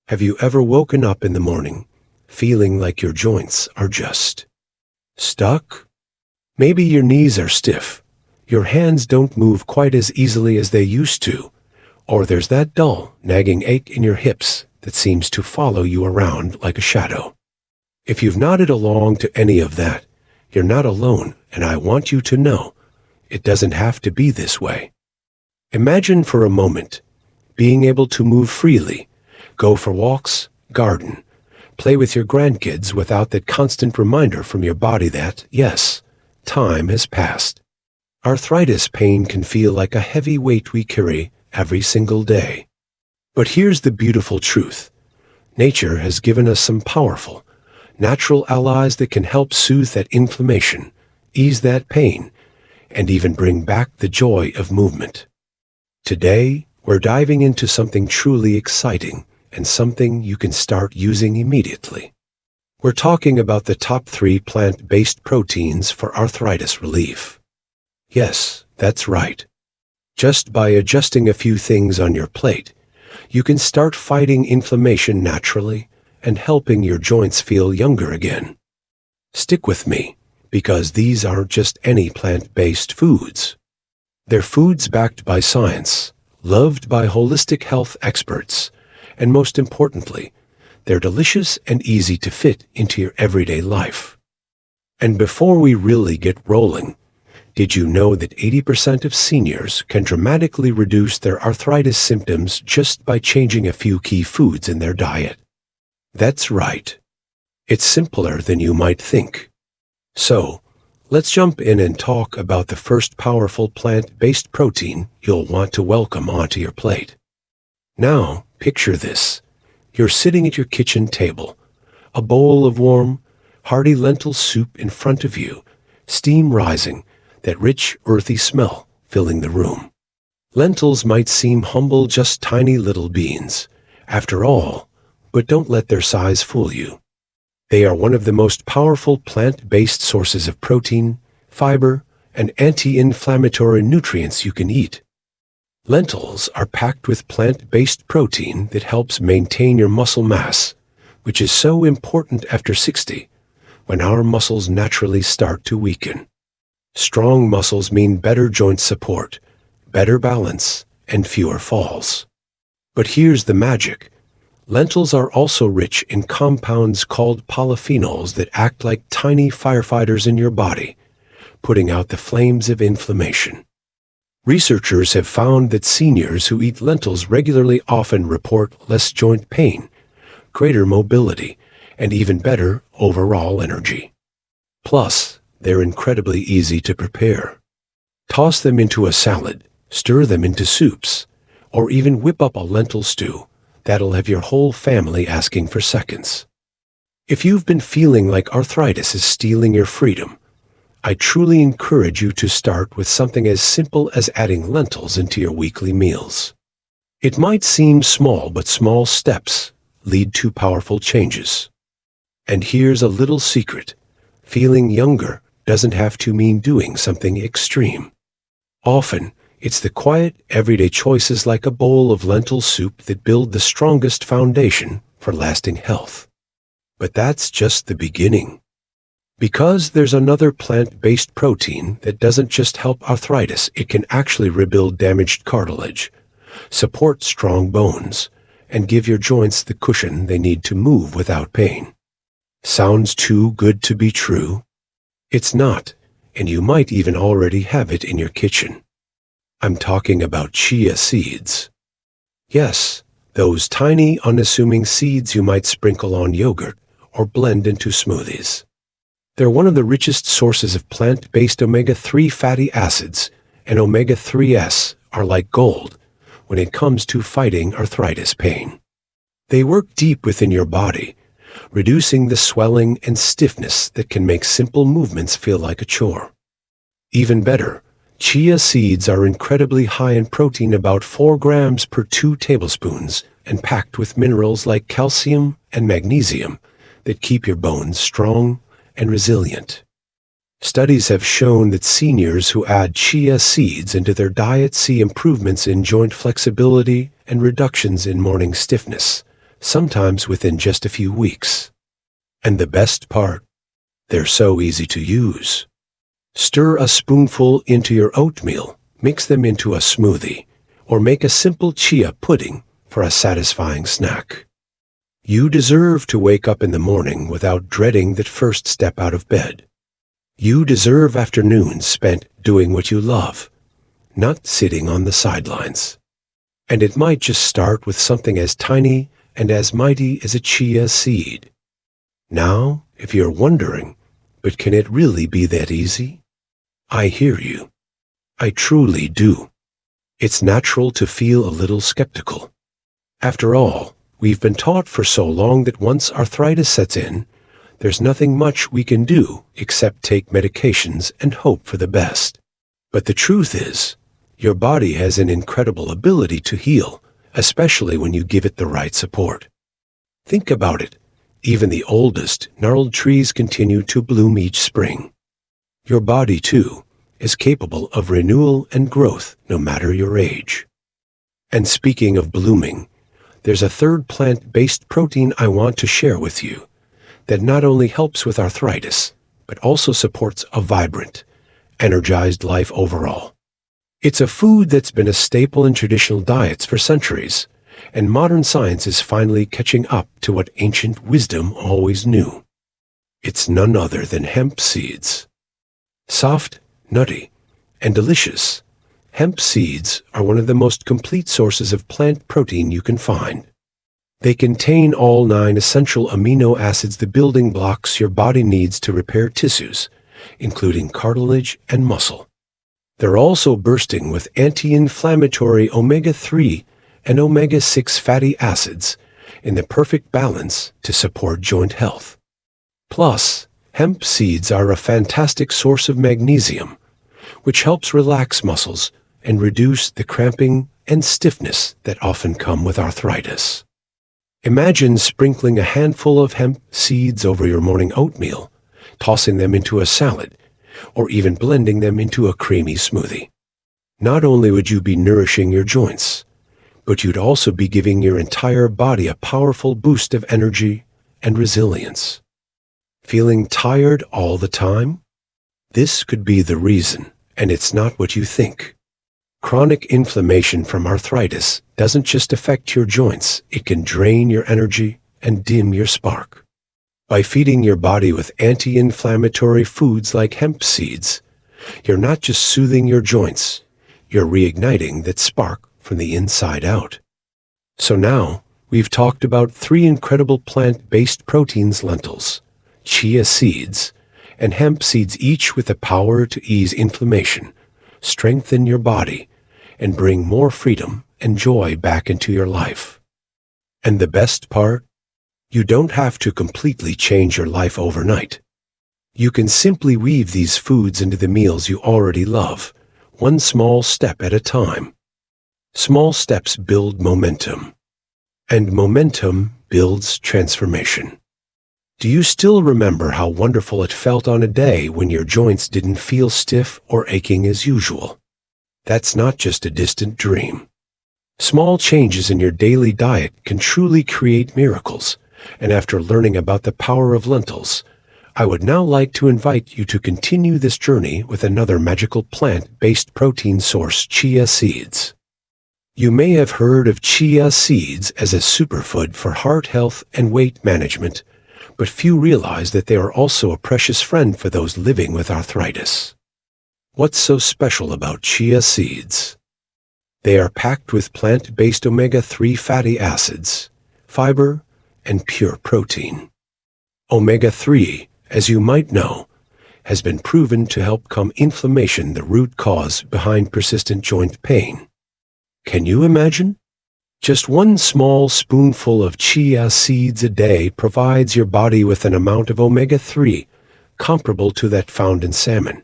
Have you ever woken up in the morning feeling like your joints are just stuck? Maybe your knees are stiff, your hands don't move quite as easily as they used to, or there's that dull, nagging ache in your hips that seems to follow you around like a shadow. If you've nodded along to any of that, you're not alone, and I want you to know it doesn't have to be this way. Imagine for a moment being able to move freely, go for walks, garden, play with your grandkids without that constant reminder from your body that, yes, time has passed. Arthritis pain can feel like a heavy weight we carry every single day. But here's the beautiful truth. Nature has given us some powerful, natural allies that can help soothe that inflammation, ease that pain, and even bring back the joy of movement. Today, we're diving into something truly exciting and something you can start using immediately. We're talking about the top 3 plant-based proteins for arthritis relief. Yes, that's right. Just by adjusting a few things on your plate, you can start fighting inflammation naturally and helping your joints feel younger again. Stick with me, because these aren't just any plant-based foods. They're foods backed by science, loved by holistic health experts, and most importantly, they're delicious and easy to fit into your everyday life. And before we really get rolling, did you know that 80% of seniors can dramatically reduce their arthritis symptoms just by changing a few key foods in their diet? That's right. It's simpler than you might think. So, let's jump in and talk about the first powerful plant-based protein you'll want to welcome onto your plate. Now, picture this. You're sitting at your kitchen table, a bowl of warm, hearty lentil soup in front of you, steam rising, that rich, earthy smell filling the room. Lentils might seem humble, just tiny little beans, after all, but don't let their size fool you. They are one of the most powerful plant-based sources of protein, fiber, and anti-inflammatory nutrients you can eat. Lentils are packed with plant-based protein that helps maintain your muscle mass, which is so important after 60, when our muscles naturally start to weaken. Strong muscles mean better joint support, better balance, and fewer falls. But here's the magic. Lentils are also rich in compounds called polyphenols that act like tiny firefighters in your body, putting out the flames of inflammation. Researchers have found that seniors who eat lentils regularly often report less joint pain, greater mobility, and even better overall energy. Plus, they're incredibly easy to prepare. Toss them into a salad, stir them into soups, or even whip up a lentil stew that'll have your whole family asking for seconds. If you've been feeling like arthritis is stealing your freedom, I truly encourage you to start with something as simple as adding lentils into your weekly meals. It might seem small, but small steps lead to powerful changes. And here's a little secret. Feeling younger doesn't have to mean doing something extreme. Often, it's the quiet, everyday choices like a bowl of lentil soup that build the strongest foundation for lasting health. But that's just the beginning. Because there's another plant-based protein that doesn't just help arthritis, it can actually rebuild damaged cartilage, support strong bones, and give your joints the cushion they need to move without pain. Sounds too good to be true? It's not, and you might even already have it in your kitchen. I'm talking about chia seeds. Yes, those tiny, unassuming seeds you might sprinkle on yogurt or blend into smoothies. They're one of the richest sources of plant-based omega-3 fatty acids, and omega-3s are like gold when it comes to fighting arthritis pain. They work deep within your body, reducing the swelling and stiffness that can make simple movements feel like a chore. Even better, chia seeds are incredibly high in protein, about 4 grams per 2 tablespoons, and packed with minerals like calcium and magnesium that keep your bones strong and resilient. Studies have shown that seniors who add chia seeds into their diet see improvements in joint flexibility and reductions in morning stiffness, sometimes within just a few weeks. And the best part, they're so easy to use. Stir a spoonful into your oatmeal, mix them into a smoothie, or make a simple chia pudding for a satisfying snack. You deserve to wake up in the morning without dreading that first step out of bed. You deserve afternoons spent doing what you love, not sitting on the sidelines. And it might just start with something as tiny and as mighty as a chia seed. Now, if you're wondering, but can it really be that easy? I hear you. I truly do. It's natural to feel a little skeptical. After all, we've been taught for so long that once arthritis sets in, there's nothing much we can do except take medications and hope for the best. But the truth is, your body has an incredible ability to heal, especially when you give it the right support. Think about it. Even the oldest, gnarled trees continue to bloom each spring. Your body, too, is capable of renewal and growth no matter your age. And speaking of blooming, there's a third plant-based protein I want to share with you that not only helps with arthritis, but also supports a vibrant, energized life overall. It's a food that's been a staple in traditional diets for centuries, and modern science is finally catching up to what ancient wisdom always knew. It's none other than hemp seeds. Soft, nutty, and delicious, hemp seeds are one of the most complete sources of plant protein you can find. They contain all 9 essential amino acids, the building blocks your body needs to repair tissues, including cartilage and muscle. They're also bursting with anti-inflammatory omega-3 and omega-6 fatty acids in the perfect balance to support joint health. Plus, hemp seeds are a fantastic source of magnesium, which helps relax muscles and reduce the cramping and stiffness that often come with arthritis. Imagine sprinkling a handful of hemp seeds over your morning oatmeal, tossing them into a salad, or even blending them into a creamy smoothie. Not only would you be nourishing your joints, but you'd also be giving your entire body a powerful boost of energy and resilience. Feeling tired all the time? This could be the reason, and it's not what you think. Chronic inflammation from arthritis doesn't just affect your joints, it can drain your energy and dim your spark. By feeding your body with anti-inflammatory foods like hemp seeds, you're not just soothing your joints, you're reigniting that spark from the inside out. So now, we've talked about 3 incredible plant-based proteins: lentils, chia seeds, and hemp seeds, each with the power to ease inflammation, strengthen your body, and bring more freedom and joy back into your life. And the best part? You don't have to completely change your life overnight. You can simply weave these foods into the meals you already love, one small step at a time. Small steps build momentum, and momentum builds transformation. Do you still remember how wonderful it felt on a day when your joints didn't feel stiff or aching as usual? That's not just a distant dream. Small changes in your daily diet can truly create miracles, and after learning about the power of lentils, I would now like to invite you to continue this journey with another magical plant-based protein source: chia seeds. You may have heard of chia seeds as a superfood for heart health and weight management, but few realize that they are also a precious friend for those living with arthritis. What's so special about chia seeds? They are packed with plant-based omega-3 fatty acids, fiber, and pure protein. Omega-3, as you might know, has been proven to help calm inflammation, the root cause behind persistent joint pain. Can you imagine? Just 1 small spoonful of chia seeds a day provides your body with an amount of omega-3 comparable to that found in salmon,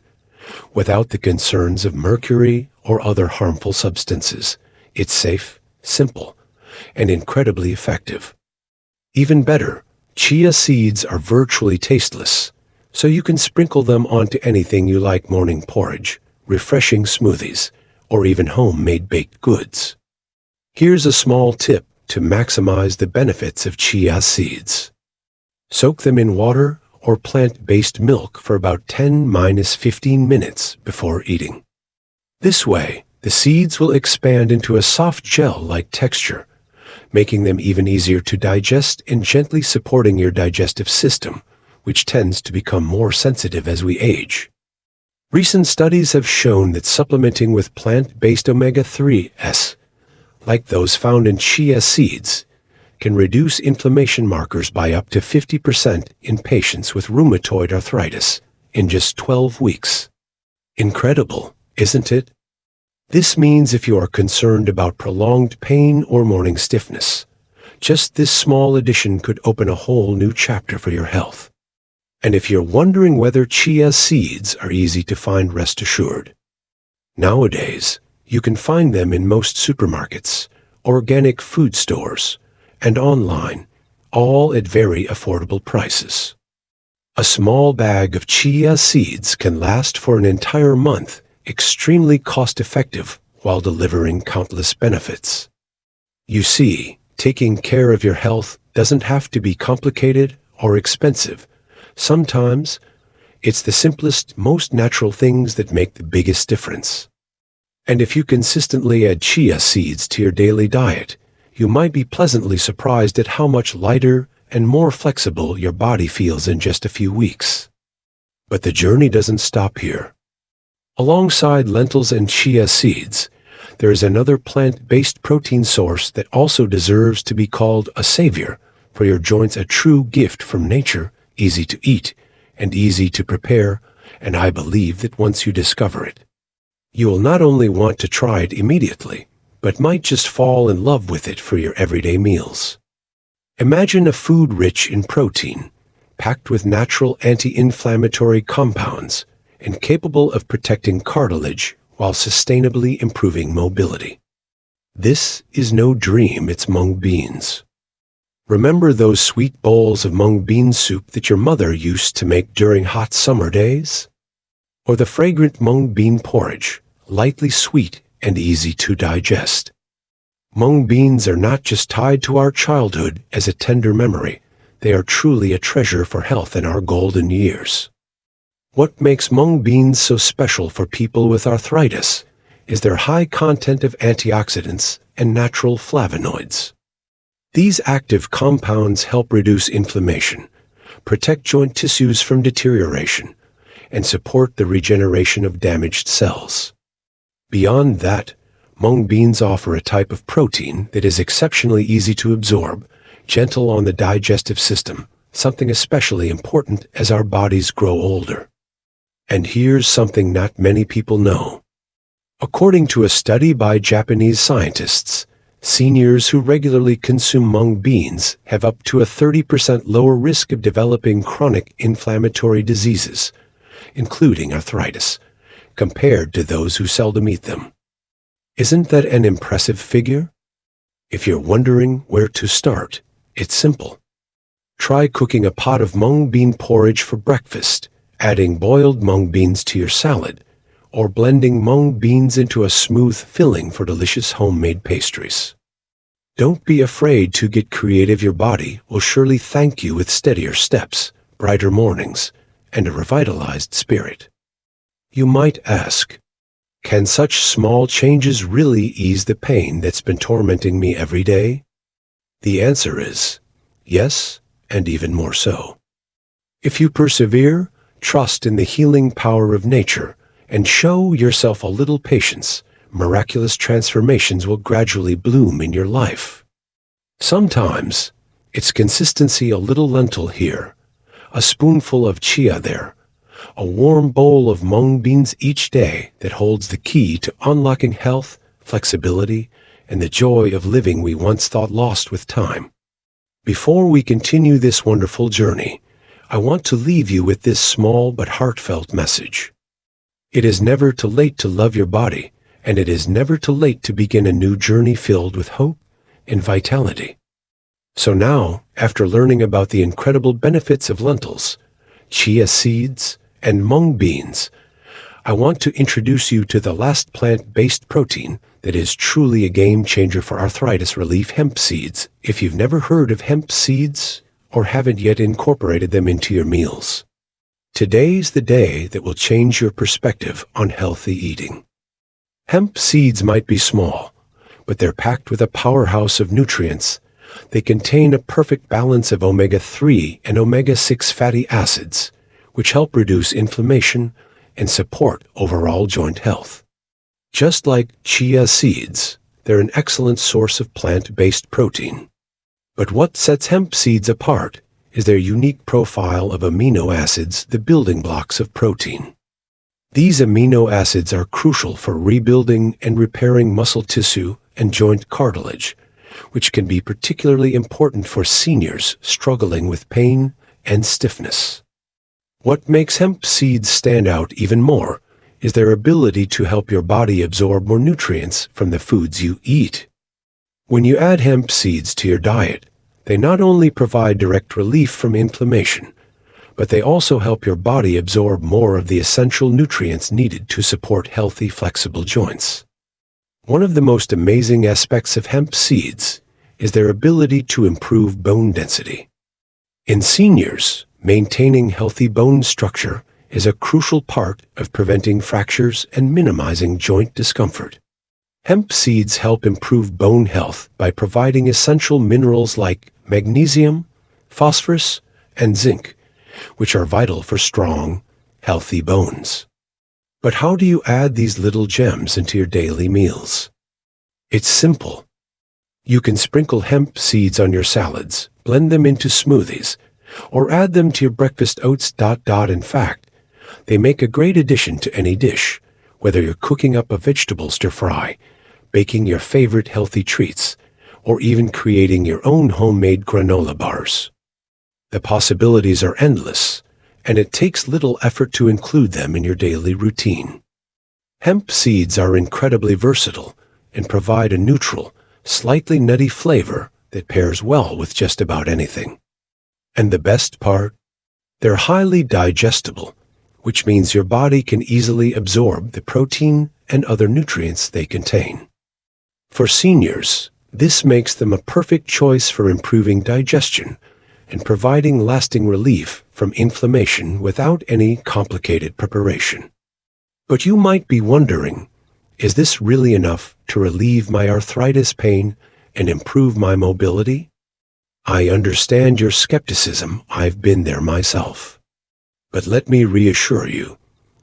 without the concerns of mercury or other harmful substances. It's safe, simple, and incredibly effective. Even better, chia seeds are virtually tasteless, so you can sprinkle them onto anything you like: morning porridge, refreshing smoothies, or even homemade baked goods. Here's a small tip to maximize the benefits of chia seeds. Soak them in water or plant-based milk for about 10–15 minutes before eating. This way, the seeds will expand into a soft gel-like texture, making them even easier to digest and gently supporting your digestive system, which tends to become more sensitive as we age. Recent studies have shown that supplementing with plant-based omega-3s, like those found in chia seeds, can reduce inflammation markers by up to 50% in patients with rheumatoid arthritis in just 12 weeks. Incredible, isn't it? This means if you are concerned about prolonged pain or morning stiffness, just this small addition could open a whole new chapter for your health. And if you're wondering whether chia seeds are easy to find, rest assured. Nowadays, you can find them in most supermarkets, organic food stores, and online, all at very affordable prices. A small bag of chia seeds can last for an entire month, extremely cost-effective while delivering countless benefits. You see, taking care of your health doesn't have to be complicated or expensive. Sometimes, it's the simplest, most natural things that make the biggest difference. And if you consistently add chia seeds to your daily diet, you might be pleasantly surprised at how much lighter and more flexible your body feels in just a few weeks. But the journey doesn't stop here. Alongside lentils and chia seeds, there is another plant-based protein source that also deserves to be called a savior for your joints, a true gift from nature, easy to eat and easy to prepare, and I believe that once you discover it, you will not only want to try it immediately, but might just fall in love with it for your everyday meals. Imagine a food rich in protein, packed with natural anti-inflammatory compounds, and capable of protecting cartilage while sustainably improving mobility. This is no dream, it's mung beans. Remember those sweet bowls of mung bean soup that your mother used to make during hot summer days? Or the fragrant mung bean porridge, lightly sweet and easy to digest. Mung beans are not just tied to our childhood as a tender memory, they are truly a treasure for health in our golden years. What makes mung beans so special for people with arthritis is their high content of antioxidants and natural flavonoids. These active compounds help reduce inflammation, protect joint tissues from deterioration, and support the regeneration of damaged cells. Beyond that, mung beans offer a type of protein that is exceptionally easy to absorb, gentle on the digestive system, something especially important as our bodies grow older. And here's something not many people know. According to a study by Japanese scientists, seniors who regularly consume mung beans have up to a 30% lower risk of developing chronic inflammatory diseases, including arthritis, compared to those who seldom eat them. Isn't that an impressive figure? If you're wondering where to start, it's simple. Try cooking a pot of mung bean porridge for breakfast, adding boiled mung beans to your salad, or blending mung beans into a smooth filling for delicious homemade pastries. Don't be afraid to get creative. Your body will surely thank you with steadier steps, brighter mornings, and a revitalized spirit. You might ask, can such small changes really ease the pain that's been tormenting me every day? The answer is yes, and even more so. If you persevere, trust in the healing power of nature, and show yourself a little patience, miraculous transformations will gradually bloom in your life. Sometimes, it's consistency, a little lentil here, a spoonful of chia there, a warm bowl of mung beans each day that holds the key to unlocking health, flexibility, and the joy of living we once thought lost with time. Before we continue this wonderful journey, I want to leave you with this small but heartfelt message. It is never too late to love your body, and it is never too late to begin a new journey filled with hope and vitality. So now, after learning about the incredible benefits of lentils, chia seeds, and mung beans, I want to introduce you to the last plant-based protein that is truly a game-changer for arthritis relief: hemp seeds. If you've never heard of hemp seeds or haven't yet incorporated them into your meals, today's the day that will change your perspective on healthy eating. Hemp seeds might be small, but they're packed with a powerhouse of nutrients. They contain a perfect balance of omega-3 and omega-6 fatty acids, which help reduce inflammation and support overall joint health. Just like chia seeds, they're an excellent source of plant-based protein. But what sets hemp seeds apart is their unique profile of amino acids, the building blocks of protein. These amino acids are crucial for rebuilding and repairing muscle tissue and joint cartilage, which can be particularly important for seniors struggling with pain and stiffness. What makes hemp seeds stand out even more is their ability to help your body absorb more nutrients from the foods you eat. When you add hemp seeds to your diet, they not only provide direct relief from inflammation, but they also help your body absorb more of the essential nutrients needed to support healthy, flexible joints. One of the most amazing aspects of hemp seeds is their ability to improve bone density. In seniors, maintaining healthy bone structure is a crucial part of preventing fractures and minimizing joint discomfort. Hemp seeds help improve bone health by providing essential minerals like magnesium, phosphorus, and zinc, which are vital for strong, healthy bones. But how do you add these little gems into your daily meals? It's simple. You can sprinkle hemp seeds on your salads, blend them into smoothies, or add them to your breakfast oats. In fact, they make a great addition to any dish, whether you're cooking up a vegetable stir-fry, baking your favorite healthy treats, or even creating your own homemade granola bars. The possibilities are endless, and it takes little effort to include them in your daily routine. Hemp seeds are incredibly versatile and provide a neutral, slightly nutty flavor that pairs well with just about anything. And the best part? They're highly digestible, which means your body can easily absorb the protein and other nutrients they contain. For seniors, this makes them a perfect choice for improving digestion and providing lasting relief from inflammation without any complicated preparation. But you might be wondering, is this really enough to relieve my arthritis pain and improve my mobility? I understand your skepticism. I've been there myself. But let me reassure you,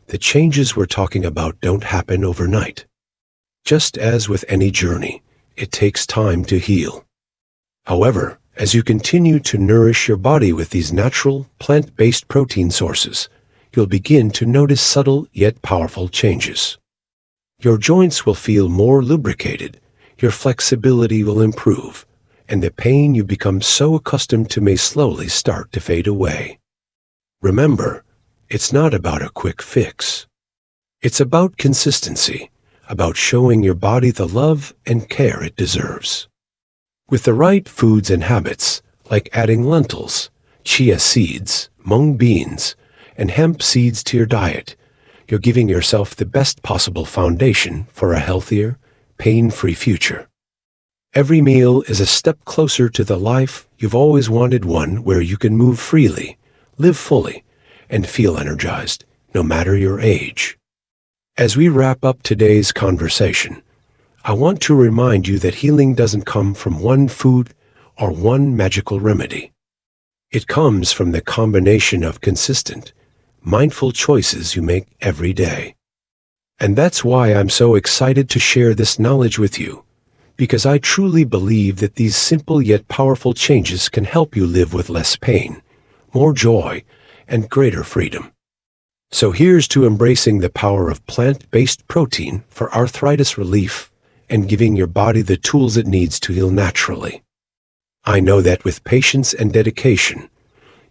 the changes we're talking about don't happen overnight. Just as with any journey, it takes time to heal. However, as you continue to nourish your body with these natural, plant-based protein sources, you'll begin to notice subtle yet powerful changes. Your joints will feel more lubricated, your flexibility will improve, and the pain you become so accustomed to may slowly start to fade away. Remember, it's not about a quick fix. It's about consistency, about showing your body the love and care it deserves. With the right foods and habits, like adding lentils, chia seeds, mung beans, and hemp seeds to your diet, you're giving yourself the best possible foundation for a healthier, pain-free future. Every meal is a step closer to the life you've always wanted, one where you can move freely, live fully, and feel energized, no matter your age. As we wrap up today's conversation, I want to remind you that healing doesn't come from one food or one magical remedy. It comes from the combination of consistent, mindful choices you make every day. And that's why I'm so excited to share this knowledge with you, because I truly believe that these simple yet powerful changes can help you live with less pain, more joy, and greater freedom. So here's to embracing the power of plant-based protein for arthritis relief and giving your body the tools it needs to heal naturally. I know that with patience and dedication,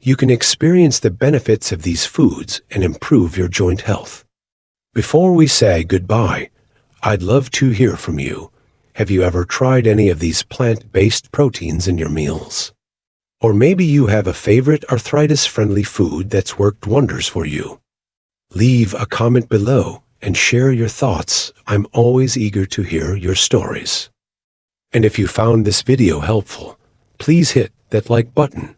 you can experience the benefits of these foods and improve your joint health. Before we say goodbye, I'd love to hear from you. Have you ever tried any of these plant-based proteins in your meals? Or maybe you have a favorite arthritis-friendly food that's worked wonders for you. Leave a comment below and share your thoughts. I'm always eager to hear your stories. And if you found this video helpful, please hit that like button.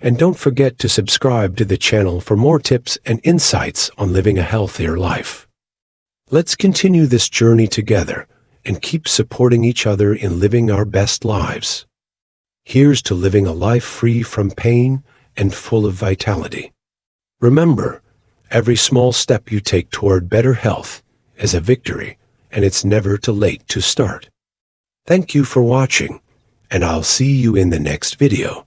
And don't forget to subscribe to the channel for more tips and insights on living a healthier life. Let's continue this journey together and keep supporting each other in living our best lives. Here's to living a life free from pain and full of vitality. Remember, every small step you take toward better health is a victory, and it's never too late to start. Thank you for watching, and I'll see you in the next video.